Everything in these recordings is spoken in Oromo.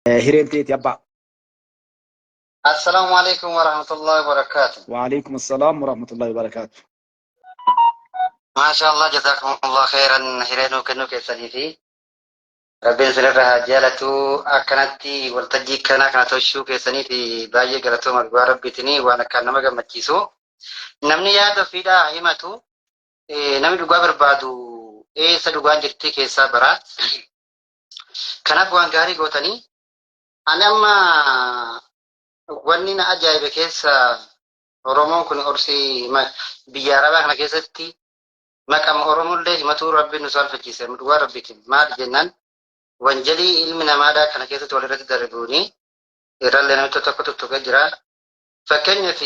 هيرنتي يابا. السلام عليكم ورحمة الله وبركاته. وعليكم السلام ورحمة الله وبركاته. ما شاء الله جزاكم الله خيرا هيرينو كنو كيسانيفي ربين سنرها جالتو أكنتي والتجي كنا توشو كيسانيفي باية جالتو مرقوا ربيتني وانا كان نمجا مجيسو نمني يادو فيدا هيماتو نمي دقوا بربادو سدقوا جرتي كيسا برات كناف وان غاري غوتني أنا ما واني أجايب كيسا Oromoon kun orsii biyya Arabaa kana keessatti maqama Oromollee himatu Rabbiin nu saalfachiise dhugaa Rabbiitiin maal jennaan wanjalii ilmi namaadhaa kana keessatti walirratti darbuuni irrallee namicha tokko tuttuqee jira. Fakkeenyaaf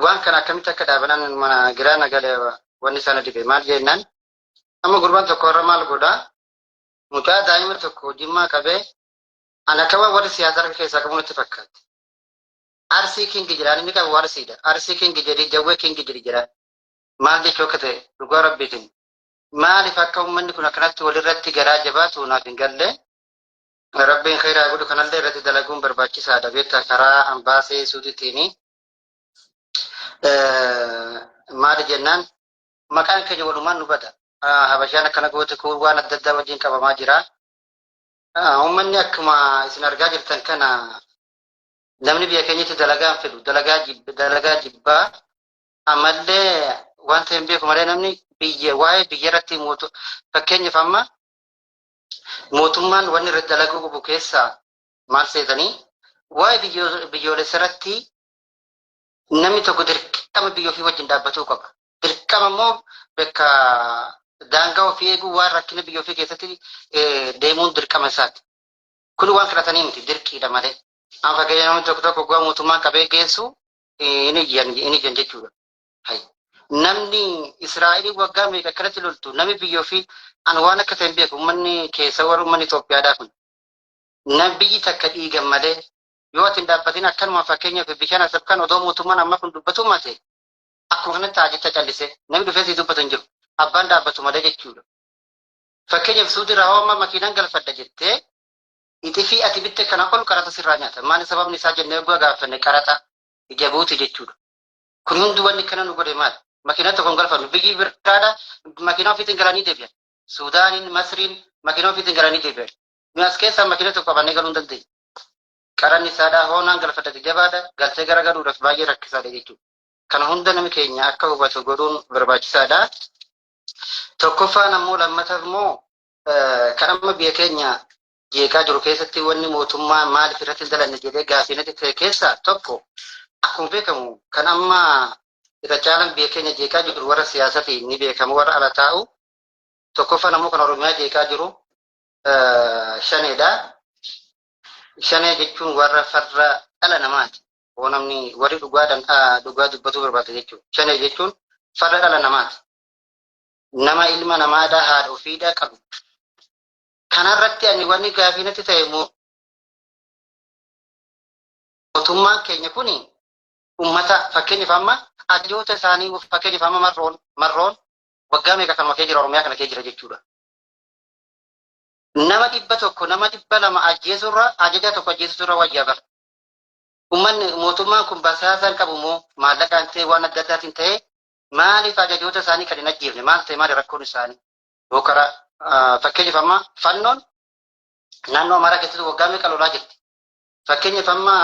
waan kana akkamitti akka dhaabanan mana giraana galee wanni sana dibe maal jennaan amma gurbaan tokko irra maal godhaa mucaa daa'ima tokko jimmaa qabee ana akka warri siyaasaa keessaa qabu nutti fakkaatti. Arsii kingi jiraan inni qabu arsiidha. Arsii kingi jedhi jawwee kingi jedhi jiraan. Maal jechuu akka ta'e dhugaa Rabbiitiin. Maaliif akka uummanni kun akkanatti walirratti garaa jabaatu naaf hin galle. Rabbiin khairaa godhu kanallee irratti dalaguun barbaachisaadha. Beektaa karaa ambaasee suutiitiin maali jennaan maqaan keenya walumaan nu bada. Habashaan akkana goote kun waan adda addaa wajjin qabamaa jira. Uummanni akkuma isin argaa jirtan kana namni biyya keenyatti dalagaa fedhu dalagaa jibbaa ammallee wanta hin beeku malee namni waa'ee biyya irratti fakkeenyaaf amma mootummaan wanni irratti dalaguu qabu keessaa maal seetanii waa'ee biyyoolessa irratti namni tokko dirqama biyya ofii wajjin dhaabbatuu qaba. Dirqama immoo bakka daangaa ofii eeguu waan rakkina biyya ofii keessatti deemuun dirqama isaati. Kun waan kadhatanii miti dirqiidha malee. Amma fakkeenya namni tokko gaafa mootummaan qabee geessu inni jan jechuudha. Namni Israa'eel waggaa meeqa akkanatti loltu namni biyya ofii an waan akka ta'e hin beeku uummanni keessa warra uummanni Itoophiyaadhaa kun. Namni biyyi takka dhiigan malee yoo ati hin dhaabbatin akkanuma fakkeenyaaf bishaan asab kan odoo mootummaan amma kun dubbatu mate akkuma kanatti taajetta callise namni dhufee si dubbatu hin jiru. Abbaan dhaabbatu malee jechuudha. Fakkeenyaaf suuti raawwama makiinaan galfadha jettee Itifi ati bitte kana ol qarata sirraa nyaata. Maali sababni isaa jennee eeguu gaafanne qarata jabuuti jechuudha. Kun hundi wanni kana nu godhe maali? Makiinaa tokkoon galfannu biyyi biraadha makiinaa ofiitiin galanii deebi'an. Suudaaniin, Masriin makiinaa ofiitiin galanii deebi'an. Nu as keessaa makiinaa tokko qabannee galuu hin dandeenye. Qaranni isaadhaa hoonaan galfadhate jabaadha galtee garagaruudhaaf baay'ee rakkisaadha jechuudha. Kana hunda namni keenya akka hubatu godhuun barbaachisaadha. Tokkoffaan ammoo lammataaf immoo kan amma biyya keenya jeeqaa jiru keessatti wanni mootummaa maaliif irratti dalanne jedhee gaafiinatti ta'e keessaa tokko akkuma beekamu kan amma irra caalan biyya keenya jeeqaa jiru warra siyaasatiin ni beekamu warra ala taa'u tokkoffaan ammoo kan Oromiyaa jeeqaa jiru shaneedha. Shanee jechuun warra farra dhala namaati. Namni warri dhugaa dubbatuu barbaada jechuudha. Shanee jechuun farra dhala namaati. Nama ilma namaadhaa haadha ofiidhaa qabu. Kanarratti ani wanni gaafiinatti ta'e mootummaan keenya kuni ummata fakkeenyaaf amma ajajoota isaanii fakkeenyaaf amma marroon waggaa meeqa kan makee jira Oromiyaa kana kee jira jechuudha. Nama 100 nama 200 ajjeesurra ajajaa tokko ajjeesurra wayyaa bara. Ummanni mootummaan kun basaasaan qabu moo maallaqaan ta'e waan adda addaatiin ta'e maaliif ajajoota isaanii kan hin ajjeefne maal ta'e maali rakkoon isaanii yoo karaa fakkeenyaaf amma fannoon naannoo Amaaraa keessatti waggaa meeqa lolaa jirti. Fakkeenyaaf amma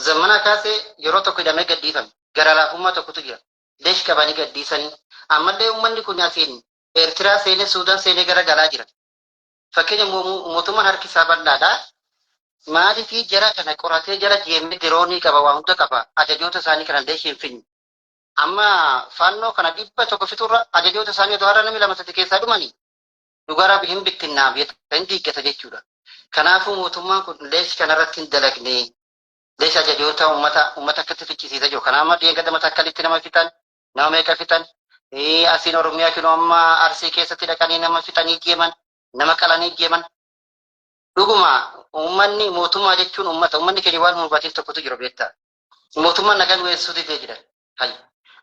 zamana kaasee yeroo tokko hidhamee gadhiifame gara laafummaa tokkotu jira. Leesh qabanii gadhiisanii ammallee uummanni kun asiin Eertiraa seenee Suudaan seenee gara galaa jira. Fakkeenyaaf mootummaan harki isaa bal'aadha. Maaliif jara kana qoratee jara jeemee diroonii qaba waan hunda qaba ajajoota isaanii kana leesh hin finne. Amma fannoo kana 100 fiturra ajajoota isaanii otoo har'a namni 2 keessaa dhumanii dhugaraa hin bittinnaaf hin diiggata jechuudha. Kanaafuu mootummaan kun leesh kanarratti hin dalagne leesh ajajoota uummata akkatti fichisiisa jiru. Kanaaf deeggarsa mataa akkalitti nama fixan nama meeqa fixan asiin Oromiyaa kinoo amma Arsii keessatti dhaqanii nama fixanii jeeman nama qalanii jeeman. Dhuguma uummanni mootummaa jechuun uummanni keenya waan hubateef tokkotu jira beektaa. Mootummaan nagaan weessuuti jira.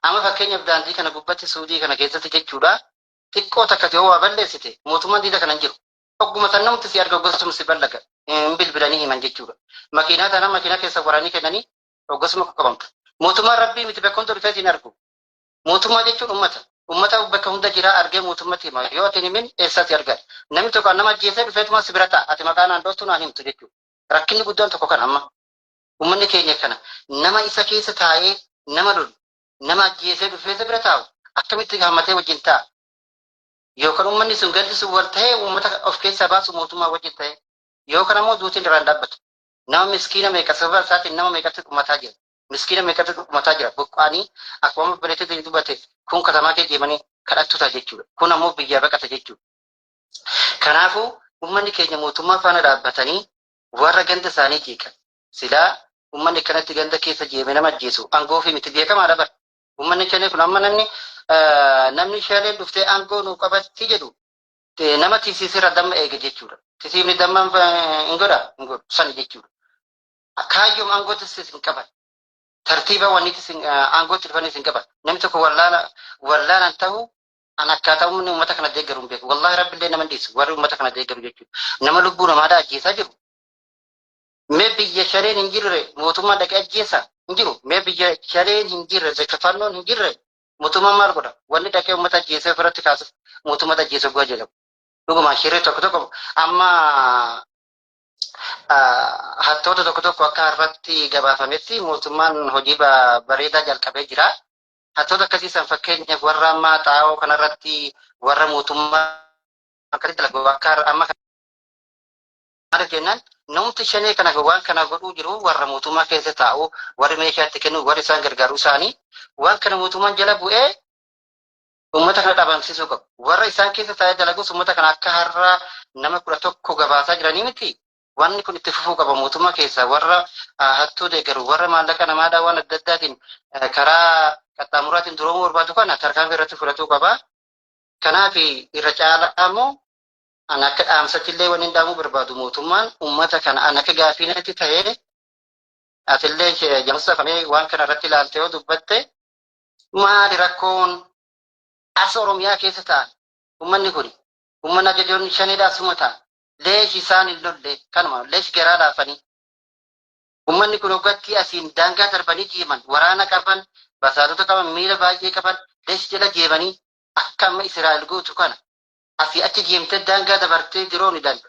Amma fakkeenyaaf daandii kana gubbatti Suudii kana keessatti jechuudha. Xiqqoo takka ta'uu waa balleessite mootummaan diida kana hin jiru. Ogguma san namatti si arga gostuun si ballaga. bilbilanii himan jechuudha. Makiinaa tana makiinaa keessa waraanii kennanii hoggasuma qaqqabamtu. Mootummaan rabbii miti bakka hunda dhufeetiin argu. Mootummaa jechuun uummata. Uummata bakka hunda jira argee mootummatti hima. Yoo ati himin eessatti argata. Namni tokko nama ajjeesee dhufeetuma si bira ta'a. Ati maqaa naan dhooftu naan himtu jechuudha. Rakkinni guddaan tokko kan amma. Uummanni keenya kana nama isa keessa taa'ee nama lolu nama ajjeesee dhufee bira taa'u akkamitti hammatee wajjin ta'a. Yookaan uummanni sun galli sun wal ta'ee uummata of keessaa baasu mootummaa wajjin ta'ee yookaan ammoo duutiin irraan dhaabbatu. Nama miskiina meeqa sababa isaatiin nama meeqatti dhumataa jira. Miskiina meeqatti dhumataa jira. Buqqaanii akkuma bareettee dubbate kun katamaa kee deemanii kadhattuta jechuudha. Kun ammoo biyyaa baqata jechuudha. Kanaafuu uummanni keenya mootummaa faana dhaabbatanii warra ganda isaanii jeeqan. Silaa uummanni kanatti ganda keessa jeeme nama ajjeesu aangoo fi miti beekamaadha bara. Uummanni shalee kun amma namni shalee dhuftee aangoo nu qabatti jedhu nama tisiisirra damma eege jechuudha. Tisiifni damma hin godhu sani jechuudha. Kaayyoom aangoo tisiis hin qaban. Tartiiba wanni aangootti dhufanis hin qaban. Namni tokko wallaalaan ta'u an akkaataa uummanni uummata kana deeggaru hin beeku. Wallaahi rabbillee nama dhiisu warri uummata kana deeggaru jechuudha. Nama lubbuu namaadhaa ajjeesaa jiru. Mee biyya shaleen hin jirre mootummaa dhaqee ajjeesa hin jiru. Mee biyya shaleen hin jirre zakkafannoon hin jirre mootummaan maal godha? Wanni dhaqee uummata ajjeesee ofirratti kaasuuf mootummaa ajjeesuu go'a jedhamu. Dhuguma shirri tokko amma hattoota tokko akka irratti gabaafametti mootummaan hojii bareedaa jalqabee jira. Hattoota akkasiisan fakkeenyaaf warra ammaa xaa'oo kanarratti warra mootummaa akkasitti dalagu akka amma maaliif jennaan namni shanee kana waan kana godhuu jiru warra mootummaa keessa taa'u warri meeshaatti kennu warri isaan gargaaru isaanii waan kana mootummaan jala bu'ee uummata kana dhabamsiisuu qabu. Warra isaan keessa taa'ee dalagus uummata kana akka har'a nama 11 gabaasaa jiranii miti. Wanni kun itti fufuu qaba mootummaa keessa warra hattuu deeggaru warra maallaqa namaadhaa waan adda addaatiin karaa qaxxaamuraatiin duroomuu barbaadu kana tarkaanfii irratti fudhatuu qaba. Kanaaf irra caalaa immoo an akka dhaamsatti illee waliin dhaamuu barbaadu mootummaan uummata kana an akka gaafiinatti ta'ee atillee jamsafamee waan kana irratti ilaalte yoo dubbatte maali rakkoon as Oromiyaa keessa ta'an uummanni kun uummanni ajajoonni shaniidhaa asuma ta'an leesh isaan hin lolle kanuma leesh garaa laafanii uummanni kun hoggatti asiin daangaa darbanii deeman waraana qaban basaasota qaban miila baay'ee qaban leesh jala deemanii akka amma Israa'el gootu kana asii achi deemtee daangaa dabartee diroon ilaalu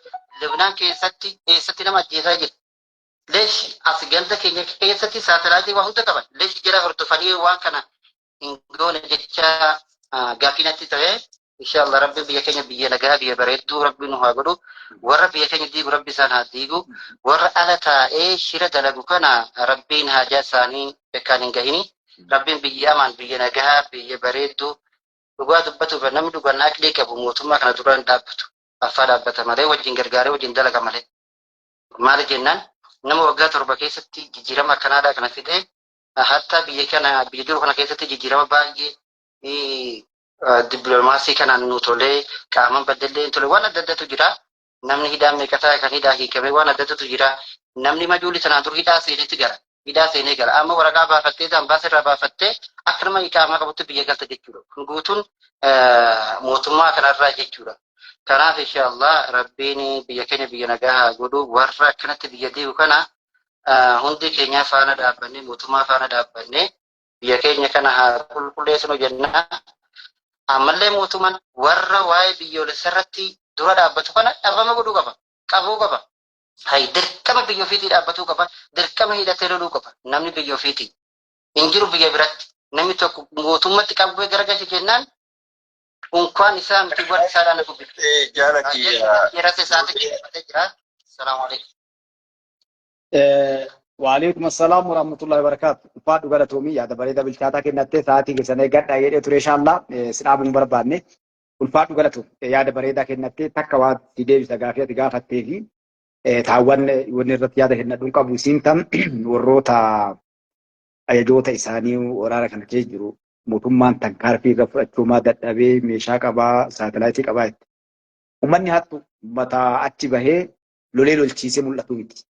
Libnaan keessatti eessatti nama ajjeesaa jira. Leesh as ganda keenya keessatti saatalaayitii waa hunda qaban leesh jala hordofanii waan kana hin goone jecha gaafiinatti ta'ee inshallah rabbi biyya keenya biyya nagaa biyya bareedduu rabbi nu haa godhu warra biyya keenya diigu rabbi isaan haa diigu warra ala taa'ee shira dalagu kana rabbiin haajaa isaanii bekkaan hin gahini rabbiin biyya amaan biyya nagaa biyya bareedduu dhugaa dubbatuuf namni dhugannaa aqlii qabu mootummaa kana dura hin dhaabbatu affaa dhaabbata malee wajjin gargaaree wajjin dalaga malee maali jennaan nama waggaa 7 keessatti jijjiirama akkanaadhaa kana fidee hatta biyya jiru kana keessatti jijjiirama baay'ee dippiloomaasii kanaan nu tolee qaaman baddallee tolee waan adda addatu jira. Namni hidhaan meeqataa kan hidhaa hiikamee waan adda addatu jira. Namni majuuli sanaan dur hidhaa seenetti gara. Hidhaa seenee gara. Amma waraqaa baafattee ambaasa irraa baafattee akka nama iqaamaa qabutti biyya galta jechuudha. Kun guutuun mootummaa kanarraa jechuudha. Kanaaf inshaallah rabbiin biyya keenya biyya nagaa haa godhu warra akkanatti biyya diigu kana hundi keenya faana dhaabbanne mootummaa faana dhaabbanne biyya keenya kana haa qulqulleessinu jennaa. Ammallee mootummaan warra waa'ee biyyoolessa irratti dura dhaabbatu kana dhabama godhuu qaba. Qabuu qaba. Hay dirqama biyya ofiitii dhaabbatuu qaba. Dirqama hidhatee loluu qaba. Namni biyya ofiitii hin jiru biyya biratti. Namni tokko mootummatti qabee garagalche jennaan unkwaan isaa miti warri isaadhaan gubbifte. Jaalati. Yeroo isaatti keessatti jira. Salaamu alaikum. Waalaikum assalam warahmatullahi wabarakatuh. Ulfaadhu galatoomii yaada bareeda bilchaataa kennattee sa'aatii keessanii gadhaa jedhee ture inshallah sinaabuun barbaanne. Ulfaadhu galatu yaada bareedaa kennattee takka waan si deebisa gaafii ati gaafattee fi taawwan wanni irratti yaada kennadhuun qabu isiin tan warroota ajajoota isaanii waraana kana keessa jiru mootummaan tankaarfii irra fudhachuumaa dadhabee meeshaa qabaa saatalaayitii qabaa itti. Uummanni hattu uummata achi bahee lolee lolchiisee mul'atu miti.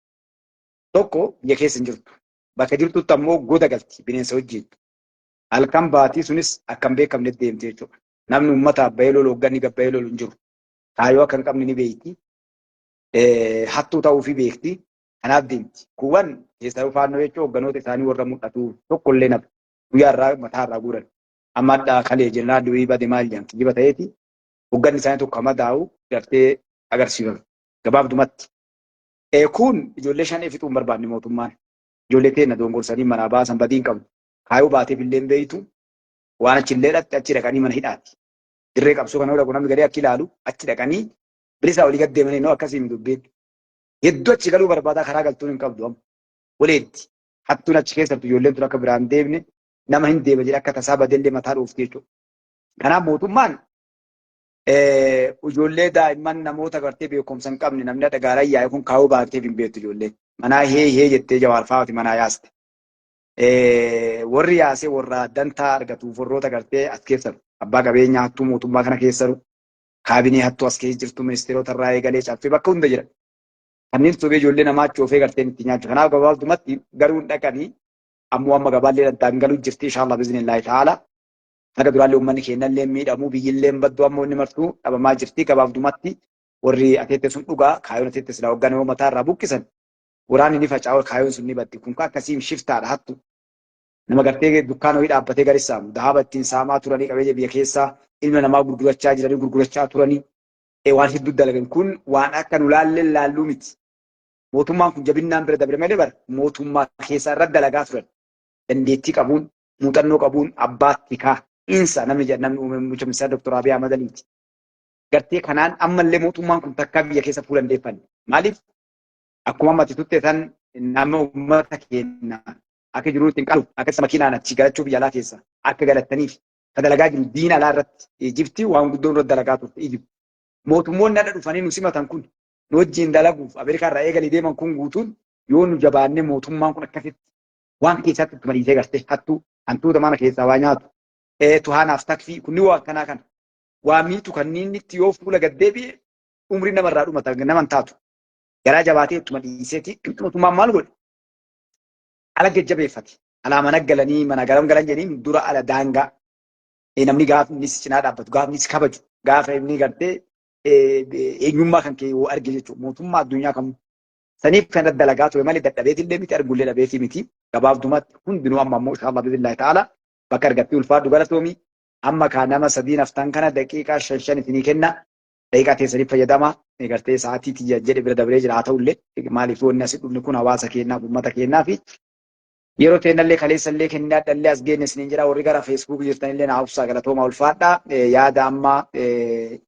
Tokko biyya keessa hin jirtu. Bakka jirtutti ammoo goda galti bineensa wajjin. Halkan baatii sunis akkam beekamne deemte jechuudha. Namni uummata abbayee lolu hogganni gabbayee lolu hin jiru. Kaayoo akka hin qabne ni beeyti. hattuu ta'uu fi beekti. Kanaaf deemti. Kuuwwan keessaa faannoo jechuun hogganoota isaanii warra mul'atu tokkollee nafu guyyaarraa mataarraa guuran. Amma addaa kalee jennaan du'ii bade maal jedhan kijiba ta'eeti. Hogganni isaanii tokko amma daa'u gartee agarsiifama. Gabaabdumatti. Kun ijoollee shan fixuu hin barbaanne mootummaan. Ijoollee teenya dongorsanii manaa baasan badiin qabu. Kaayuu baateef illee hin beeytu. Waan achillee dhaqxe achi dhaqanii mana hidhaati. Dirree qabsoo kana dhaqu namni gadee akka ilaalu achi dhaqanii bilisaa olii gad deemanii noo akkasii dubbiin. Hedduu achi galuu barbaadaa karaa galtuun hin qabdu amma. Waleetti. Hattuun achi keessattuu ijoolleen tun akka biraan deemne nama hin deema jedhe akka tasaa badellee mataa dhoofti jechuudha. Kanaaf mootummaan ijoollee daa'imman namoota gartee beekumsa hin qabne namni dhagaaraa yaa'e kun kaa'uu baateef hin beektu ijoollee. Manaa hee jettee jawaarfaati manaa yaaste. Warri yaasee warra dantaa argatuuf warroota gartee as keessan abbaa qabeenyaa hattuu mootummaa kana keessaru kaabinee hattuu as keessa jirtu ministeerota irraa eegalee caffee bakka hunda jira. Kanneen sobee ijoollee namaa coofee garteen itti nyaachuu. Kanaaf gabaabdumatti garuu hin dhaqanii ammoo amma gabaallee dantaan galuu jirti inshaallah biiznillaahi ta'ala. Akka duraallee uummanni keenyallee miidhamuu biyyillee baddu ammoo inni martuu dhabamaa jirti gabaabdumatti warri ateette sun dhugaa kaayoon ateette silaa hogganee mataa irraa buqqisan waraanni ni faca'u kaayoon sun ni baddi kun akkasiin shiftaadha hattu. Nama gartee dukkaana wayii dhaabbatee garissaamu dahaaba ittiin saamaa turanii qabeenya biyya keessaa ilma namaa gurgurachaa jiranii gurgurachaa turanii waan hedduu dalagan kun waan akka nu laallee laalluu miti. Mootummaan kun jabinnaan bira dabre malee bara mootummaa keessaa irra dalagaa turan. Dandeettii qabuun, muuxannoo qabuun abbaatti kaa'insa namni jedhan muummicha ministeera Dr. Abiy Ahmad Aliiti. Gartee kanaan ammallee mootummaan kun takka biyya keessa fuula hin deeffanne. Maaliif? Akkuma ammatti tutteetan nama uummata keenya akka jiruutti hin qabu akka isa makiinaan achi galachuu biyya alaa keessa akka galattaniif ka dalagaa jiru diina alaa irratti Ijiptii waan guddoon irratti dalagaa turte Ijipti. Mootummoonni adda dhufanii nu simatan kun nu wajjin dalaguuf Ameerikaa irraa eegalii deeman kun guutuun yoo nu jabaannee mootummaan kun akkasitti waan keessatti itti mariisee gartee hattuu hantuuta mana keessaa waa nyaatu tuhaanaaf takfii kunni waa akkanaa kana waa miitu kanneen itti yoo fuula gaddeebi'e umrii namarraa dhumata naman taatu garaa jabaatee ittuma dhiiseeti mootummaan maal godhe ala jajjabeeffate alaa mana galanii mana garam galan jedhanii dura ala daangaa namni gaafni cinaa dhaabbatu gaafni kabaju gaafa inni gartee eenyummaa kan kee yoo arge jechuudha mootummaa addunyaa kamuu saniif kan dalagaa ture malee dadhabeetii illee miti argullee dhabeetii miti gabaabdumatti hundinuu amma ammoo inshaallah biiznillaahi ta'ala bakka argattee ulfaadhu galatoomi amma kaa nama sadii naftan kana daqiiqaa 5 isinii kenna daqiiqaa teessaniif fayyadama gartee sa'aatii jedhe bira dabree jira haa ta'ullee maaliif wanni asii dhufni kun hawaasa keenyaaf uummata keenyaa fi yeroo teennallee kaleessallee kennaa dhallee as geenne isiniin jira warri gara feesbuuk jirtanillee na haufsaa galatooma ulfaadha yaada amma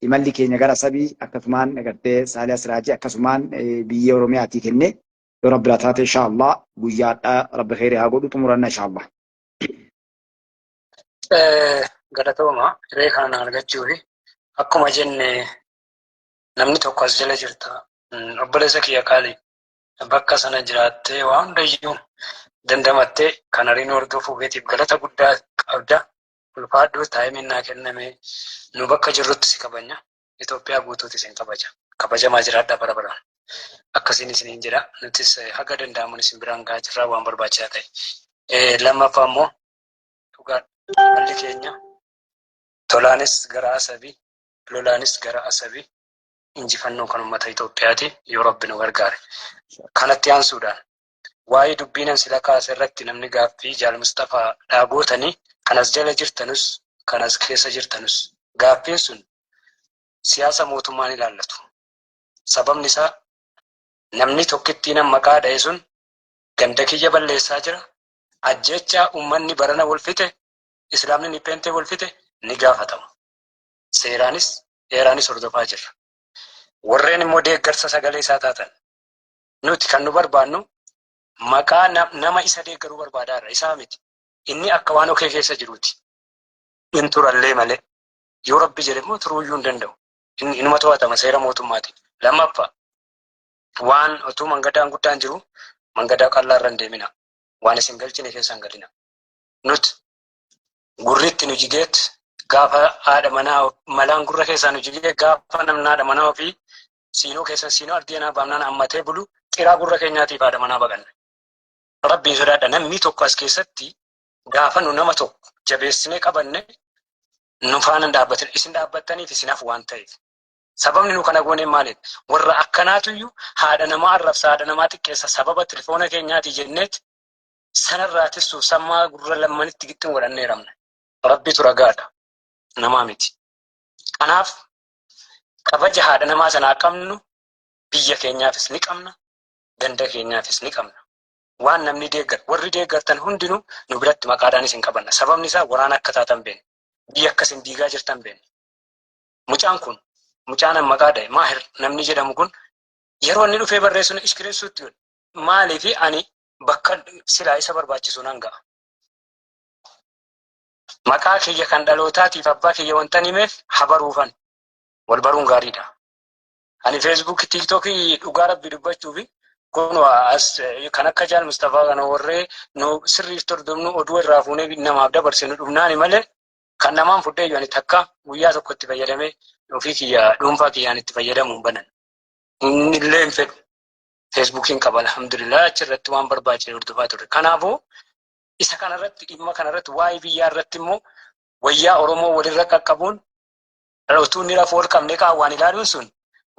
imalli keenya gara sabii akkasumaan gartee Saaliyaa Siraajii akkasumaan biyya Oromiyaatii kenne yoo rabbi laa taate inshaallah guyyaadha rabbi khairii haa godhu xumuranna inshaallah. Galatooma hiree kana argachuufi akkuma jenne namni tokko as jala jirta obboleessa kiyya qaalii bakka sana jiraattee waan hundayyuu dandamattee kan hariin hordofuu keetiif galata guddaa qabda. Ulfaadhuu taa'iminnaa kenname nu bakka jirrutti si kabanya. Itoophiyaa guutuutti isin kabaja. Kabajamaa jiraadha bara baraan. Akkasiin isiniin jira. Nutis haga danda'amuun isin biraan gahaa jirraa waan barbaachisaa ta'e. Lammaffaa immoo dhugaadha. Malli keenya tolaanis gara asabii, lolaanis gara asabii injifannoo kan uummata Itoophiyaati yoo rabbi nu gargaare. Kanatti aansuudhaan waa'ee dubbiinan sila kaase irratti namni gaaffii Jaal Mustafaa dhaabootanii kanas jala jirtanus kanas keessa jirtanus gaaffiin sun siyaasa mootummaan ilaallatu. Sababni isaa namni tokkittiin maqaa dha'e sun ganda kiyya balleessaa jira. Ajjechaa uummanni barana wal fixe islaamni ni peentee wal fixe ni gaafatama. Seeraanis heeraanis hordofaa jirra. Warreen immoo deeggarsa sagalee isaa taatan nuti kan nu barbaannu maqaa nama isa deeggaruu barbaadaadha. Isaa miti. Inni akka waan okee keessa jiruuti. In turallee malee. Yoo rabbi jedhe immoo turuuyyuu hin danda'u. Inuma to'atama seera mootummaati. Lammaffaa waan otuu mangadaan guddaan jiru mangadaa qal'aa irra hin deemina. Waan isin galchine keessa hin galina. Nuti gurritti nu jigeet gaafa haadha manaa malaan gurra keessaa nu jigee gaafa namni haadha manaa ofii siinoo keessa siinoo ardeenaa baamnaan hammatee bulu xiraa gurra keenyaatiif haadha manaa baqanna. Rabbiin sodaadha namni tokko as keessatti gaafa nu nama tokko jabeessinee qabanne nu faana dhaabbatin isin dhaabbattaniif isinaaf waan ta'eef Sababni nu kana goone maaliidha? Warra akkanaatuyyuu haadha namaa arrabsa haadha namaa xiqqeessa sababa telefoona keenyaati jenneet sanarraatis sammaa gurra lammanitti gixxin godhannee ramna. Rabbitu ragaadha. Namaa miti. Kanaaf kabaja haadha namaa sanaa qabnu biyya keenyaafis ni qabna, ganda keenyaafis ni qabna. Waan namni deeggar, warri deeggartan hundinuu nu biratti maqaadhaanis hin qabanna. Sababni isaa waraana akka taatan beekna. Biyya akkasin diigaa jirtan beekna. Mucaan kun mucaan maqaa dhahe Maahir namni jedhamu kun yeroo inni dhufee barreessuun iskiriinsuutti maaliifi ani bakka silaa isa barbaachisu nan ga'a. Maqaa kiyya kan dhalootaatiif abbaa kiyya wanta himeef habaruufan wal baruun gaariidha. Ani Facebook, TikTok dhugaa rabbii dubbachuufi kun as kan akka Jaal Mustafaa kana warree nu sirriif tordofnu oduu irraa fuunee namaaf dabarsinu dhumnaani malee kan namaan fudhee jiru ani takka guyyaa tokko itti fayyadamee ofii kiyya dhuunfaa kiyyaan itti fayyadamuun banan. Inni illee hin fedhu. Feesbuukiin qaba alhamdulillah achirratti waan barbaachise hordofaa ture. Kanaafuu isa kanarratti dhimma kanarratti waa'ee biyyaa irratti immoo wayyaa Oromoo walirra qaqqabuun dhaloottuu inni rafuu ol qabnee kaawwaan ilaaluun sun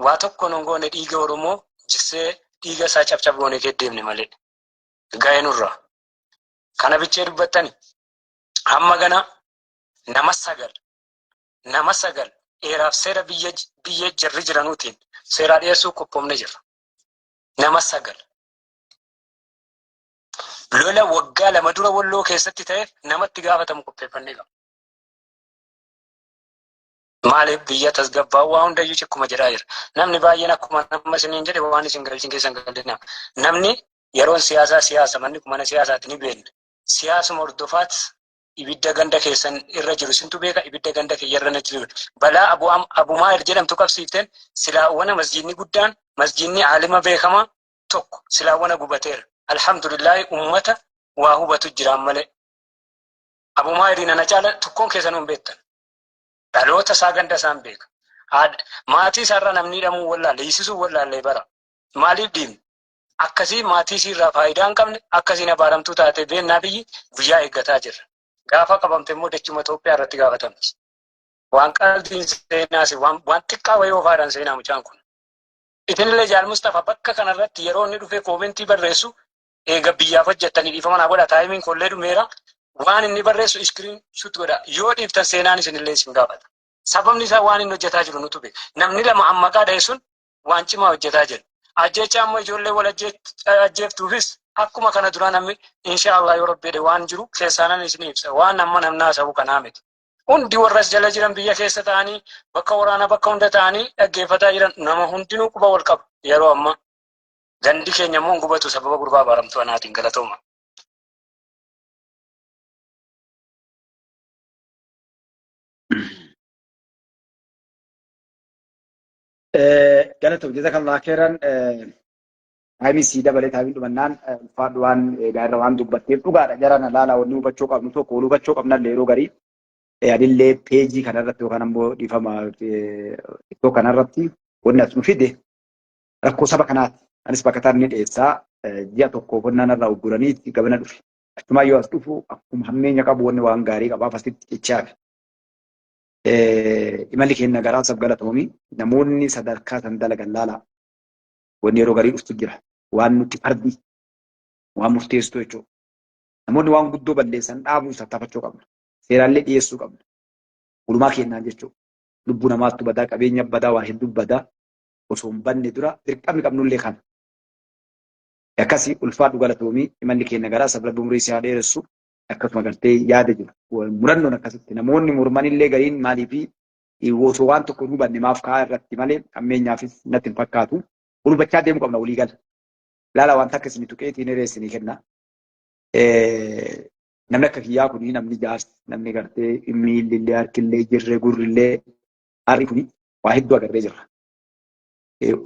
waa tokko nun goone dhiiga Oromoo jissee dhiiga isaa cabcab goone keddeemne malee. Ga'ee nurra. Kana bichee dubbattani hamma gana nama sagal dheeraaf seera biyya jarri jiranuutiin seeraa dhiyeessuu qophoomne jirra. Nama sagal. Lola waggaa 2 dura Walloo keessatti ta'eef namatti gaafatamu qopheeffannee qaba. Maaliif biyya tasgabbaa'u waa hundayyuu cikkuma jedhaa jira. Namni baay'een akkuma nama isiniin jedhe waan isin galchin keessan galchina. Namni yeroon siyaasa manni kun mana siyaasaatti ni beekna. Siyaasuma hordofaat ibidda ganda keessan irra jiru sintu beeka ibidda ganda keeyyarra na jiru. Balaa Abumaayir jedhamtu qabsiifteen silaawwana masjiidni guddaan masjiidni aalima beekamaa tokko silaawwana gubateera. Alhamdulillah ummata waa hubatu jiraan malee. Abumaayiriin ana caala tokkoon keessan hin beektan. Dhaloota isaa ganda isaan beeka. Maatii isaarraa namni hidhamuu wallaalle hiisisuu wallaallee bara. Maaliif diimne? Akkasii maatii isiirraa faayidaa hin qabne akkasiin abaaramtuu taate beennaa biyyi guyyaa eeggataa jirra. Gaafa qabamte immoo dachuma Itoophiyaa irratti gaafatamti. Waan qalbiin seenaas waan xiqqaa wayii ofaadhaan seenaa mucaan kun. Itinillee Jaal Mustafaa bakka kanarratti yeroo inni dhufee koomentii barreessu eega biyyaaf hojjettanii dhiifamanaa godha taayimiin kollee dhumeera. Waan inni barreessu iskiriin shut godha. Yoo dhiiftan seenaan isinillee isin gaafata. Sababni isaa waan inni hojjetaa jiru nutu beeka. Namni lama ammaqaa dhahe sun waan cimaa hojjetaa jira. Ajjecha ammoo ijoollee wal ajjeeftuufis akkuma kana dura namni inshaallah yoo rabbeedhe waan jiru keessaanan isin ibsa. Waan amma namnaa sabu kanaa miti. Hundi warras jala jiran biyya keessa ta'anii bakka waraanaa bakka hunda ta'anii dhaggeeffataa jiran nama hundinuu quba wal qaba. Yeroo amma gandi keenya immoo gubatu sababa gurbaa abaaramtuu anaatiin galatooma. Galatoom jazakallah khairan IMC dabalee taa'anii dhumannaan ulfaadhu waan gaarra waan dubbatteef dhugaadha jarana laalaa wanni hubachuu qabnu tokko hubachuu qabnallee yeroo garii adillee peejii kanarratti yookaan ammoo dhiifama iddoo kanarratti wanni as nu fide rakkoo saba kanaati. Anis bakka taa'anii dhiyeessaa ji'a tokko qonnaan irraa ugguraniitti gabana dhufe. Achumaa yoo as dhufu akkuma hammeenya qabu wanni waan gaarii qabaaf asitti cichaafi. Imalli keenya garaa sab galatoomii namoonni sadarkaa san dalagan laalaa wanni yeroo garii dhuftu jira waan nuti fardi waan murteessitu jechuudha. Namoonni waan guddoo balleessan dhaabuu tattaafachuu qabna. Seeraallee dhiyeessuu qabna. Walumaa kennaan jechuudha. Lubbuu namaatu badaa qabeenya badaa waa hedduu badaa osoo hin banne dura dirqamni qabnullee kana. Akkasii ulfaadhu galatoomii imalli keenya garaa sab rabbi umurii isaa dheeressu akkasuma gartee yaada jiru. Murannoon akkasitti namoonni mormanillee gariin maaliifi osoo waan tokko hubanne maaf kaa'aa irratti malee ammeenyaafis natti hin fakkaatu. Ulbachaa deemu qabna walii gala. Laala waan takka isin tuqeetiin hireessinii kenna. Namni akka kiyyaa kuni namni jaarsi namni gartee miillillee harkillee jirree gurrillee harri kuni waa hedduu agarree jirra.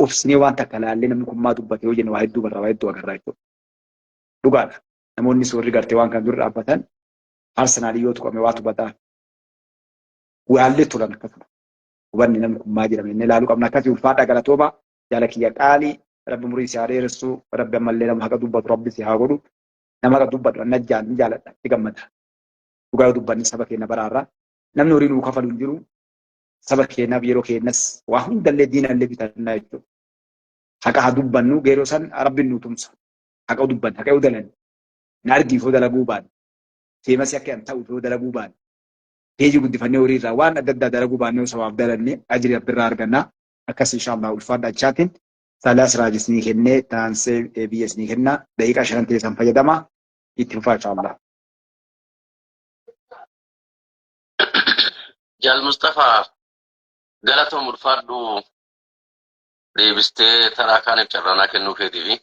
Obsinee waan takka laallee namni kun maa dubbate yoo jenne waa hedduu barraa waa hedduu agarraa jechuudha. Dhugaadha. Namoonni soorri gartee waan kan dura dhaabbatan parsanaalii yoo tuqame waa tubataa. Waallee turan akkasuma. Hubanni namni kun maa jedhame inni ilaaluu qabna akkasii ulfaadha galatooma jaala kiyya qaalii rabbi umurii isaa dheeressu rabbi ammallee nama haqa dubbatu rabbi si haa godhu. Nama haqa dubbatu anna jaalni jaaladha itti gammada. Dhugaa dubbanni saba keenya baraarraa namni horii nuu kafalu hin jiru. saba keenyaaf yeroo keenyas waa hundallee diinallee bitannaa jechuudha. Haqa haa dubbannu geeroo san rabbiin nu tumsa. Haqa dubban haqa udalan na argiifoo dalaguu baan feemasi akka hin ta'u dalaguu baan peejii guddifannee horii irraa waan adda addaa dalaguu baannee sabaaf dalannee ajirii abbirraa argannaa akkas inshaallah ulfaadha achaatiin salaas raajisnii kennee taansee biyya isinii kennaa daqiiqaa 5 teessan fayyadamaa itti fufaa inshaallah. Jaal Mustafaa galatoom ulfaadhu deebistee taraa kaaniif carraanaa kennuu keetiifi